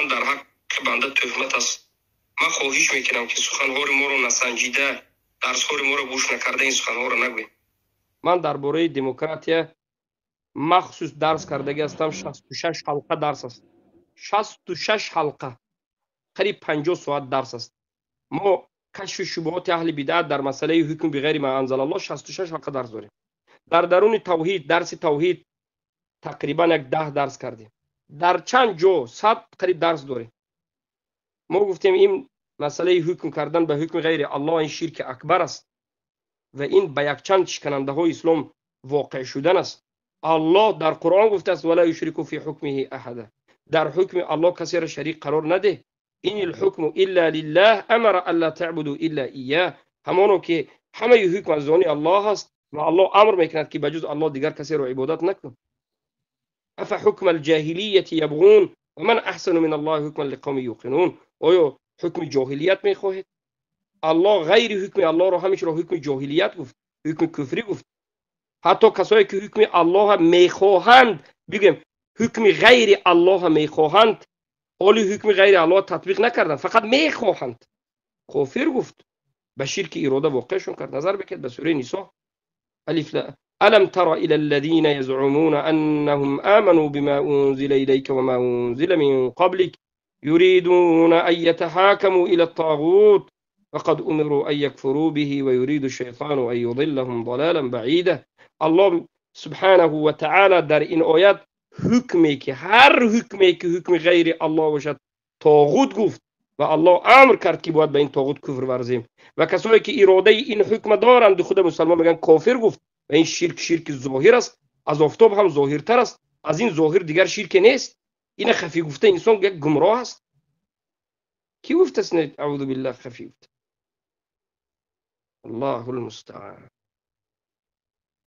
در حق بنده تهمت است. من خواهش میکنم که سخنوار ما رو نسنجیده، درس‌های ما رو گوش نکرده این سخنها رو نگویم. من درباره دموکراتیا مخصوص درس کرده هستم. 66 حلقه درس است. 66 حلقه، قریب 50 ساعت درس است. ما کشف شبهات اهل بدعت در مسئله حکم بغیر ما انزل الله 66 حلقه درس داریم. در درون توحید، درس توحید تقریبا یک 10 درس کردیم. در چند جو 100 قریب درس داریم. ما گفتیم این مسئله حکم کردن به حکم غیر الله این شرک اکبر است و این به یک چند شکننده های اسلام واقع شدن است. الله در قرآن گفته است ولا یشرک فی حکمه احد. در حکم الله کسی را شریک قرار نده. این الحکم الا لله امر الا تعبدوا الا ایاه. همانو که همه حکم از آن الله است و الله امر میکند که بجز الله دیگر کسی را عبادت نکن. افحکم الجاهلیت یبغون و من احسن من الله حکما لقوم یوقنون. آیا حکم جاهلیت میخواهید؟ الله غیر حکم الله را همیشه را حکم جاهلیت گفت، حکم کفری گفت. حتی کسایی که حکم الله میخواهند، بگیم حکم غیر الله میخواهند، ولی حکم غیر الله تطبیق نکردن، فقط میخواهند، کافر گفت. به شرک اراده واقعشون کرد. نظر بکید به سوره نساء الف لام. الم تر الى الذين يزعمون انهم امنوا بما انزل اليك وما انزل من قبلك يريدون ان يتحاكموا الى الطاغوت وقد امروا ان يكفروا به ويريد الشيطان ان يضلهم ضلالا بعيدا. الله سبحانه و تعالی در این آیت حکمی که هر حکمی که حکم غیر الله باشد طاغوت گفت و الله امر کرد که باید به این طاغوت کفر ورزیم. و کسایی که اراده این حکم دارند خود مسلمان میگن کافر گفت. و این شرک ظاهر است، از آفتاب هم ظاهرتر است. از این ظاهر دیگر شرک نیست. این خفی گفته انسان یک گمراه است. کی گفته است اعوذ بالله خفی گفته؟ الله المستعان.